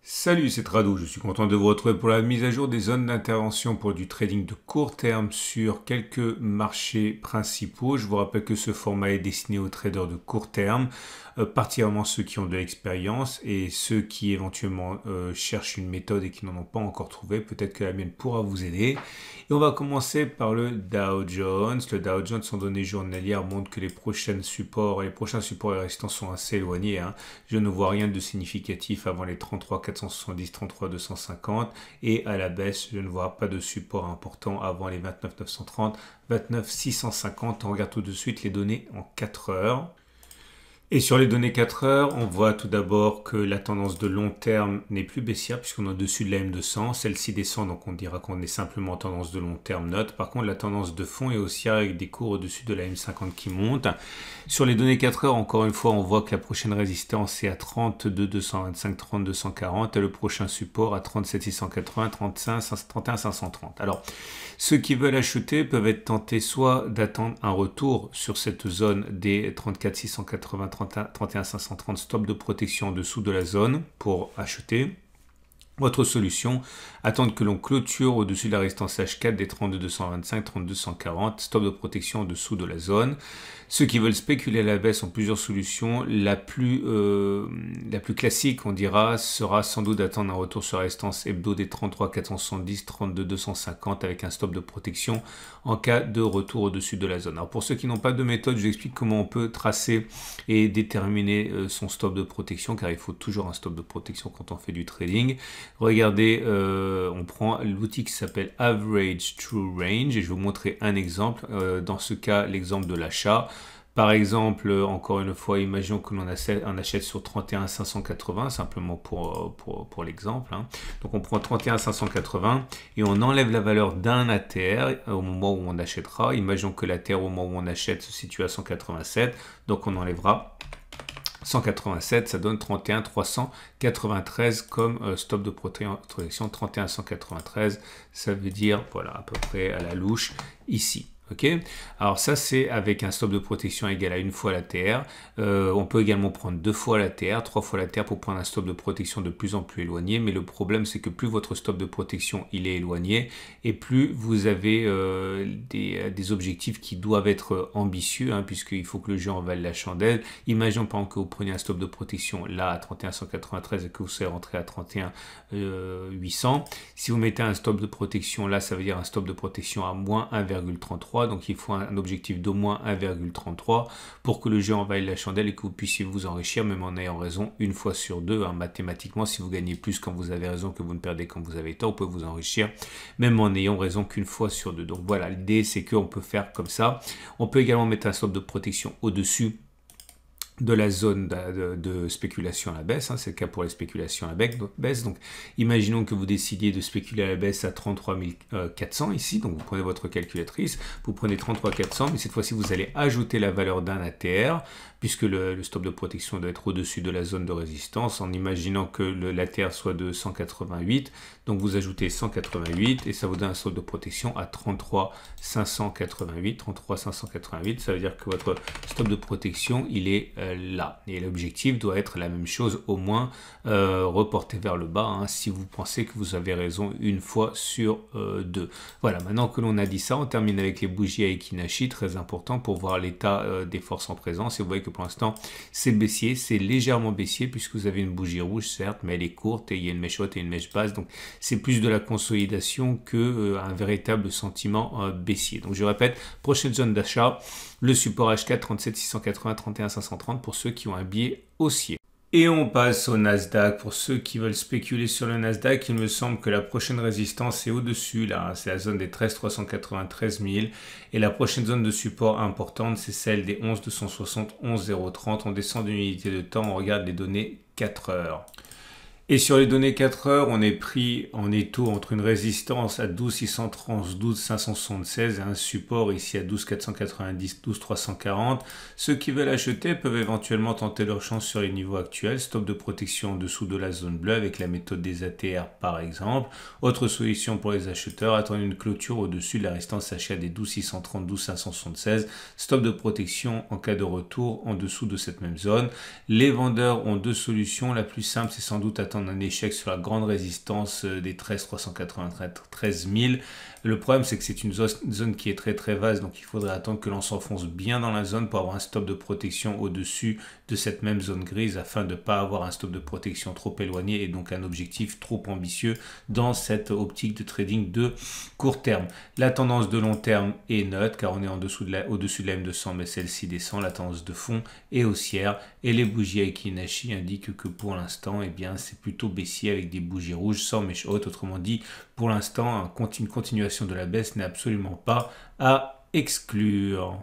Salut, c'est Trado, je suis content de vous retrouver pour la mise à jour des zones d'intervention pour du trading de court terme sur quelques marchés principaux. Je vous rappelle que ce format est destiné aux traders de court terme, particulièrement ceux qui ont de l'expérience et ceux qui éventuellement cherchent une méthode et qui n'en ont pas encore trouvé. Peut-être que la mienne pourra vous aider. Et on va commencer par le Dow Jones. Le Dow Jones en données journalières montre que les prochains supports et résistants sont assez éloignés. Je ne vois rien de significatif avant les 33 470, 33 250 et à la baisse, je ne vois pas de support important avant les 29 930, 29 650. On regarde tout de suite les données en 4 heures. Et sur les données 4 heures, on voit tout d'abord que la tendance de long terme n'est plus baissière puisqu'on est au-dessus de la M200. Celle-ci descend, donc on dira qu'on est simplement en tendance de long terme note. Par contre, la tendance de fond est haussière avec des cours au-dessus de la M50 qui monte. Sur les données 4 heures, encore une fois, on voit que la prochaine résistance est à 32 225, 30 240 et le prochain support à 37 680, 31 530. Alors, ceux qui veulent acheter peuvent être tentés soit d'attendre un retour sur cette zone des 34 680, 31 530 stop de protection en dessous de la zone pour acheter. Votre solution, attendre que l'on clôture au-dessus de la résistance H4 des 32 225, 32 140, stop de protection en dessous de la zone. Ceux qui veulent spéculer à la baisse ont plusieurs solutions. La plus classique, on dira, sera sans doute d'attendre un retour sur la résistance hebdo des 33 470, 32 250 avec un stop de protection en cas de retour au-dessus de la zone. Alors pour ceux qui n'ont pas de méthode, je vous explique comment on peut tracer et déterminer son stop de protection, car il faut toujours un stop de protection quand on fait du trading. Regardez, on prend l'outil qui s'appelle Average True Range et je vais vous montrer un exemple. Dans ce cas, l'exemple de l'achat. Par exemple, encore une fois, imaginons que l'on achète sur 31 580, simplement pour l'exemple. Donc on prend 31 580 et on enlève la valeur d'un ATR au moment où on achètera. Imaginons que l'ATR au moment où on achète se situe à 187, donc on enlèvera 187, ça donne 31 393 comme stop de protection. 31 193, ça veut dire, voilà, à peu près à la louche ici. Ok, alors ça c'est avec un stop de protection égal à une fois l'ATR. On peut également prendre deux fois l'ATR, trois fois l'ATR pour prendre un stop de protection de plus en plus éloigné. Mais le problème c'est que plus votre stop de protection il est éloigné et plus vous avez des objectifs qui doivent être ambitieux, puisqu'il faut que le jeu en vale la chandelle. Imaginons par exemple que vous preniez un stop de protection là à 31 193 et que vous soyez rentré à 31 800. Si vous mettez un stop de protection là, ça veut dire un stop de protection à moins 1,33. Donc il faut un objectif d'au moins 1,33 pour que le jeu en vaille la chandelle et que vous puissiez vous enrichir même en ayant raison une fois sur deux. Mathématiquement, si vous gagnez plus quand vous avez raison que vous ne perdez quand vous avez tort, vous pouvez vous enrichir même en ayant raison qu'une fois sur deux. Donc voilà, l'idée c'est qu'on peut faire comme ça. On peut également mettre un stop de protection au-dessus de la zone de spéculation à la baisse, c'est le cas pour les spéculations à la baisse. Donc imaginons que vous décidiez de spéculer à la baisse à 33 400 ici, donc vous prenez votre calculatrice, vous prenez 33 400, mais cette fois-ci vous allez ajouter la valeur d'un ATR, puisque le stop de protection doit être au-dessus de la zone de résistance, en imaginant que l'ATR soit de 188, donc vous ajoutez 188 et ça vous donne un stop de protection à 33 588, 33 588, ça veut dire que votre stop de protection il est là, et l'objectif doit être la même chose, au moins reporté vers le bas, si vous pensez que vous avez raison une fois sur deux. Voilà, maintenant que l'on a dit ça, on termine avec les bougies à Ekinashi, très important pour voir l'état des forces en présence, et vous voyez que pour l'instant c'est baissier, c'est légèrement baissier puisque vous avez une bougie rouge certes, mais elle est courte et il y a une mèche haute et une mèche basse, donc c'est plus de la consolidation que un véritable sentiment baissier. Donc je répète, prochaine zone d'achat, le support H4 37 680, 31 530 pour ceux qui ont un biais haussier. Et on passe au Nasdaq. Pour ceux qui veulent spéculer sur le Nasdaq, il me semble que la prochaine résistance est au-dessus, là. C'est la zone des 13 393 000. Et la prochaine zone de support importante, c'est celle des 11 260, 11 030. On descend d'une unité de temps, on regarde les données 4 heures. Et sur les données 4 heures, on est pris en étau entre une résistance à 12 630, 12 576 et un support ici à 12 490, 12 340. Ceux qui veulent acheter peuvent éventuellement tenter leur chance sur les niveaux actuels. Stop de protection en dessous de la zone bleue avec la méthode des ATR par exemple. Autre solution pour les acheteurs, attendre une clôture au-dessus de la résistance achat des 12 630, 12 576. Stop de protection en cas de retour en dessous de cette même zone. Les vendeurs ont deux solutions. La plus simple, c'est sans doute attendre attendre un échec sur la grande résistance des 13 393 13 000. Le problème, c'est que c'est une zone qui est très très vaste, donc il faudrait attendre que l'on s'enfonce bien dans la zone pour avoir un stop de protection au-dessus de cette même zone grise afin de ne pas avoir un stop de protection trop éloigné et donc un objectif trop ambitieux dans cette optique de trading de court terme. La tendance de long terme est neutre car on est au-dessus de la M200, mais celle-ci descend. La tendance de fond est haussière et les bougies Aiki-Nashi indiquent que pour l'instant, eh bien, c'est plutôt baissier avec des bougies rouges sans mèche haute. Autrement dit, pour l'instant, une continuation de la baisse n'est absolument pas à exclure.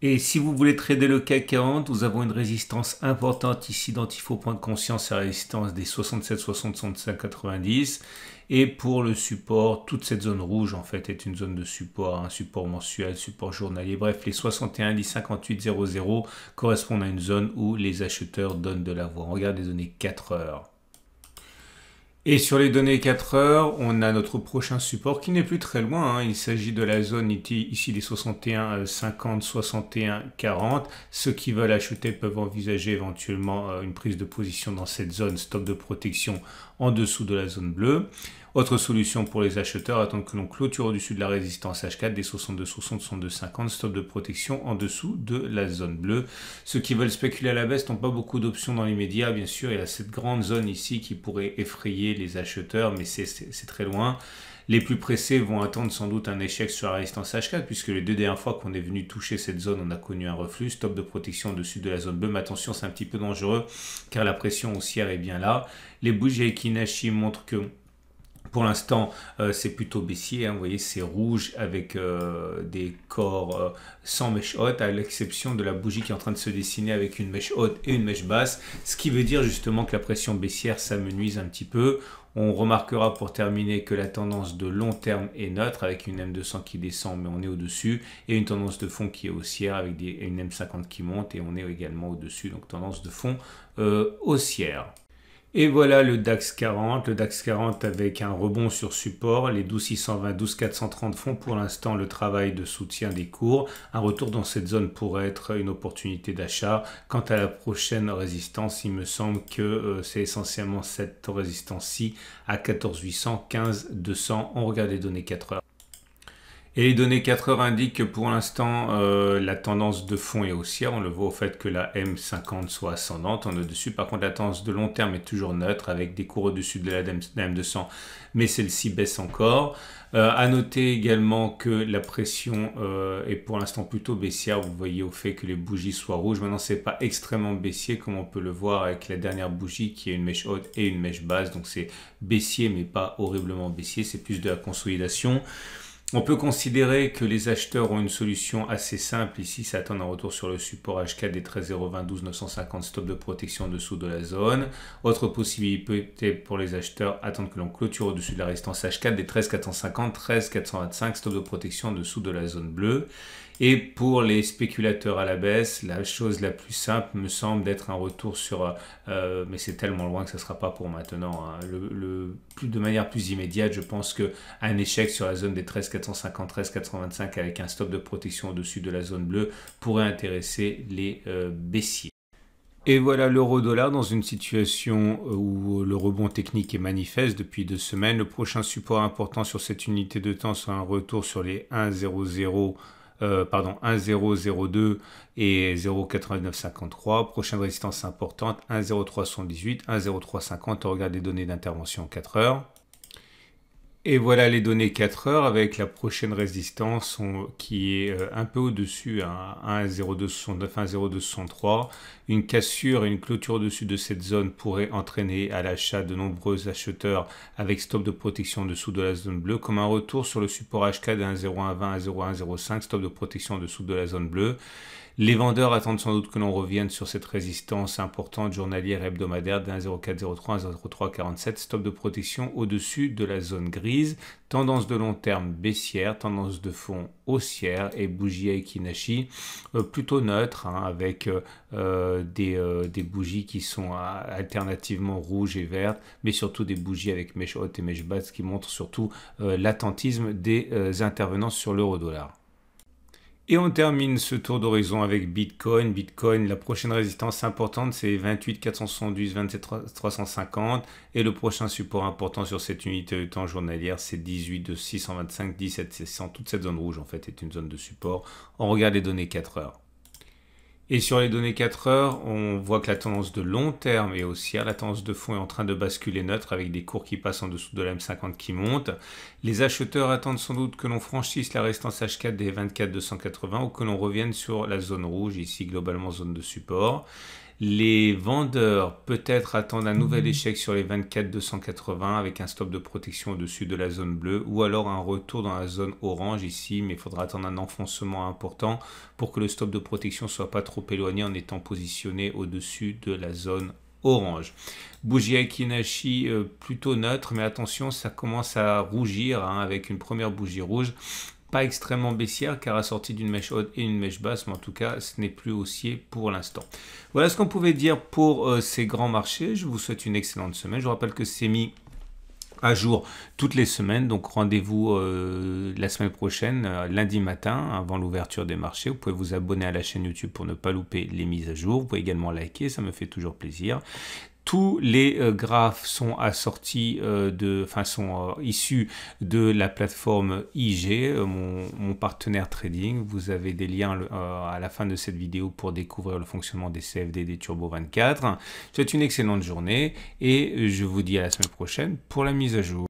Et si vous voulez trader le CAC 40, nous avons une résistance importante ici dont il faut prendre conscience, la résistance des 67, 65, 90. Et pour le support, toute cette zone rouge en fait est une zone de support, un support mensuel, support journalier. Bref, les 61, 10, 58, 00 correspondent à une zone où les acheteurs donnent de la voix. On regarde les données 4 heures. Et sur les données 4 heures, on a notre prochain support qui n'est plus très loin. Il s'agit de la zone ici des 61, 50, 61, 40. Ceux qui veulent acheter peuvent envisager éventuellement une prise de position dans cette zone, stop de protection en dessous de la zone bleue. Autre solution pour les acheteurs, attendre que l'on clôture au-dessus de la résistance H4 des 62, 60, 62, 50, stop de protection en dessous de la zone bleue. Ceux qui veulent spéculer à la baisse n'ont pas beaucoup d'options dans l'immédiat. Bien sûr, il y a cette grande zone ici qui pourrait effrayer les acheteurs, mais c'est très loin. Les plus pressés vont attendre sans doute un échec sur la résistance H4 puisque les deux dernières fois qu'on est venu toucher cette zone, on a connu un reflux. Stop de protection au-dessus de la zone bleue. Mais attention, c'est un petit peu dangereux car la pression haussière est bien là. Les bougies Aiki-Nashi montrent que pour l'instant, c'est plutôt baissier. Vous voyez, c'est rouge avec des corps sans mèche haute, à l'exception de la bougie qui est en train de se dessiner avec une mèche haute et une mèche basse. Ce qui veut dire justement que la pression baissière s'amenuise un petit peu. On remarquera pour terminer que la tendance de long terme est neutre avec une M200 qui descend, mais on est au-dessus. Et une tendance de fond qui est haussière avec une M50 qui monte et on est également au-dessus. Donc tendance de fond haussière. Et voilà le DAX 40, avec un rebond sur support, les 12 620, 12 430 font pour l'instant le travail de soutien des cours. Un retour dans cette zone pourrait être une opportunité d'achat. Quant à la prochaine résistance, il me semble que c'est essentiellement cette résistance-ci à 14 800, 15 200. On regarde les données 4 heures. Et les données 4 heures indiquent que pour l'instant, la tendance de fond est haussière. On le voit au fait que la M50 soit ascendante. On est au-dessus. Par contre, la tendance de long terme est toujours neutre avec des cours au-dessus de la M200, mais celle-ci baisse encore. À noter également que la pression est pour l'instant plutôt baissière. Vous voyez au fait que les bougies soient rouges. Maintenant, c'est pas extrêmement baissier comme on peut le voir avec la dernière bougie qui est une mèche haute et une mèche basse. Donc, c'est baissier, mais pas horriblement baissier. C'est plus de la consolidation. On peut considérer que les acheteurs ont une solution assez simple. Ici, ça attend un retour sur le support H4 des 13 020, 12 950, stop de protection en dessous de la zone. Autre possibilité pour les acheteurs, attendre que l'on clôture au-dessus de la résistance H4 des 13 450, 13 425, stop de protection en dessous de la zone bleue. Et pour les spéculateurs à la baisse, la chose la plus simple me semble d'être un retour sur, mais c'est tellement loin que ce ne sera pas pour maintenant, hein. De manière plus immédiate, je pense qu'un échec sur la zone des 13 450, 13 425 avec un stop de protection au-dessus de la zone bleue pourrait intéresser les baissiers. Et voilà l'euro-dollar dans une situation où le rebond technique est manifeste depuis 2 semaines. Le prochain support important sur cette unité de temps sera un retour sur les 1,002 et 0,8953. Prochaine résistance importante 1,0378, 1,0350. On regarde les données d'intervention 4 heures. Et voilà les données 4 heures avec la prochaine résistance qui est un peu au-dessus, à 1,0269, 1,0263. Une cassure et une clôture au-dessus de cette zone pourrait entraîner à l'achat de nombreux acheteurs avec stop de protection en dessous de la zone bleue, comme un retour sur le support H4 de 1,0120, 1,0105, stop de protection en dessous de la zone bleue. Les vendeurs attendent sans doute que l'on revienne sur cette résistance importante journalière et hebdomadaire de 1,0403, 1,0347, stop de protection au-dessus de la zone grise. Tendance de long terme baissière, tendance de fond haussière et bougie Aiki-Nashi plutôt neutre, hein, avec des bougies qui sont alternativement rouges et vertes, mais surtout des bougies avec mèche haute et mèche basse qui montrent surtout l'attentisme des intervenants sur l'euro-dollar. Et on termine ce tour d'horizon avec Bitcoin. Bitcoin, la prochaine résistance importante, c'est 28 472, 27 350. Et le prochain support important sur cette unité de temps journalière, c'est 18 625, 17 600. Toute cette zone rouge, en fait, est une zone de support. On regarde les données 4 heures. Et sur les données 4 heures, on voit que la tendance de long terme est haussière. La tendance de fond est en train de basculer neutre avec des cours qui passent en dessous de la M50 qui montent. Les acheteurs attendent sans doute que l'on franchisse la résistance H4 des 24 280 ou que l'on revienne sur la zone rouge, ici globalement zone de support. Les vendeurs peut-être attendent un nouvel échec sur les 24 280 avec un stop de protection au-dessus de la zone bleue ou alors un retour dans la zone orange ici, mais il faudra attendre un enfoncement important pour que le stop de protection soit pas trop éloigné en étant positionné au-dessus de la zone orange. Bougie Aiki-Nashi plutôt neutre, mais attention, ça commence à rougir avec une première bougie rouge. Pas extrêmement baissière car assortie d'une mèche haute et une mèche basse, mais en tout cas ce n'est plus haussier pour l'instant. Voilà ce qu'on pouvait dire pour ces grands marchés. Je vous souhaite une excellente semaine. Je vous rappelle que c'est mis à jour toutes les semaines, donc rendez-vous la semaine prochaine, lundi matin, avant l'ouverture des marchés. Vous pouvez vous abonner à la chaîne YouTube pour ne pas louper les mises à jour. Vous pouvez également liker, ça me fait toujours plaisir. Tous les graphes sont assortis sont issus de la plateforme IG, mon partenaire trading. Vous avez des liens à la fin de cette vidéo pour découvrir le fonctionnement des CFD des Turbo 24. Je vous souhaite une excellente journée et je vous dis à la semaine prochaine pour la mise à jour.